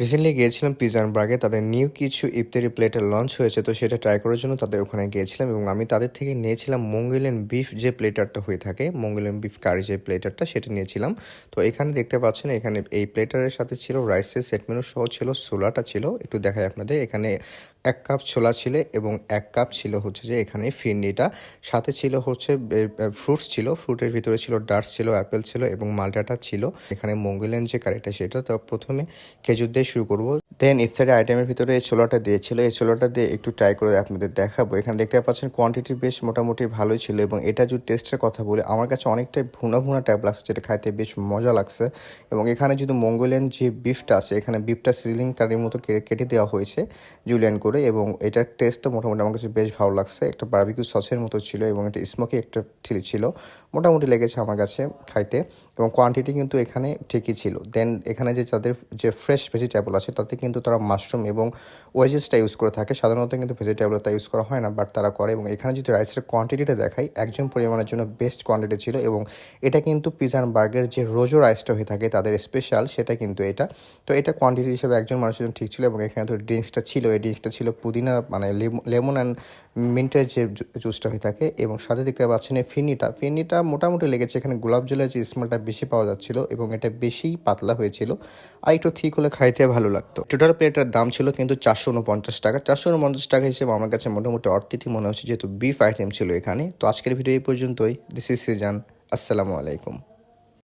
Recently গিয়েছিলাম pizza and বার্গে। তাদের new কিছু ইফতারি প্লেটের লঞ্চ হয়েছে, তো সেটা ট্রাই করার জন্য তাদের ওখানে গিয়েছিলাম এবং আমি তাদের থেকে নিয়েছিলাম মঙ্গোলিয়ান বিফ যে প্লেটারটা হয়ে থাকে, মঙ্গোলিয়ান বিফ কারি যে প্লেটারটা, সেটা নিয়েছিলাম। তো এখানে দেখতে পাচ্ছেন, এখানে এই প্লেটারের সাথে ছিল রাইসের সেট মেনু সহ ছিল, ছোলাটা ছিল, একটু দেখাই আপনাদের। এখানে 1 কাপ ছোলা ছিল এবং 1 কাপ ছিল হচ্ছে যে এখানে ফিরনিটা, সাথে ছিল হচ্ছে ফ্রুটস ছিল, ফ্রুটের ভিতরে ছিল ডাটস ছিল, অ্যাপেল ছিল এবং মালটাটা ছিল। এখানে মঙ্গোলিয়ান যে কারিটা সেটা, তো প্রথমে খেজুর দিয়ে শুরু করবো, দেন ইফতারি আইটেমের ভিতরে এই ছোলাটা দিয়েছিল। এই ছোলাটা দিয়ে একটু ট্রাই করে আপনাদের দেখাবো। এখানে দেখতে পাচ্ছেন কোয়ান্টিটি বেশ মোটামুটি ভালোই ছিল এবং এটা যদি টেস্টের কথা বলি, আমার কাছে অনেকটাই ভুনা ভুনা টাইপ লাগছে, যেটা খাইতে বেশ মজা লাগছে। এবং এখানে যদি মঙ্গোলিয়ান যে বিফটা আছে, এখানে বিফটা সিলিং কারির মতো কেটে দেওয়া হয়েছে জুলিয়ান করে, এবং এটার টেস্টটা মোটামুটি আমার কাছে বেশ ভালো লাগছে। একটা বারবিকিউ সসের মতো ছিল এবং এটা স্মোকি একটা ছিল, মোটামুটি লেগেছে আমার কাছে খাইতে। এবং কোয়ান্টিটি কিন্তু এখানে ঠিকই ছিল। দেন এখানে যে তাদের যে ফ্রেশ ভেজিটেবল আছে, তাতে কিন্তু তারা মাশরুম এবং ওয়েজেসটা ইউজ করে থাকে। সাধারণত কিন্তু ভেজিটেবলটা ইউজ করা হয় না, বাট তারা করে। এবং এখানে যদি রাইসের কোয়ান্টিটিটা দেখাই, একজন পরিমাণের জন্য বেস্ট কোয়ান্টিটি ছিল। এবং এটা কিন্তু পিৎজা এন্ড বার্গের যে রোজো রাইসটা হয়ে থাকে তাদের স্পেশাল, সেটা কিন্তু এটা। তো এটা কোয়ান্টিটি হিসেবে একজন মানুষের জন্য ঠিক ছিল। এবং এখানে তো ড্রিঙ্কসটা ছিল, এই ড্রিঙ্কসটা ছিল পুদিনা, মানে লেমন অ্যান্ড মিন্টের যে জুসটা হয়ে থাকে। এবং সাথে দেখতে পাচ্ছেন এই ফিরনিটা মোটামুটি লেগেছে। এখানে গোলাপ জলের যে স্মেলটা বেশি পাওয়া যাচ্ছিল এবং এটা বেশি পাতলা হয়েছিল, আর একটু ঠিক হলে খাইতে ভালো লাগতো। টোটাল প্লেটের দাম ছিল কিন্তু 449 টাকা। 449 টাকা হিসেবে আমার কাছে মোটামুটি অর্থিতই মনে হচ্ছে, যেহেতু বিফ আইটেম ছিল এখানে। তো আজকের ভিডিও এই পর্যন্তই। This is Sijan. আসসালামু আলাইকুম।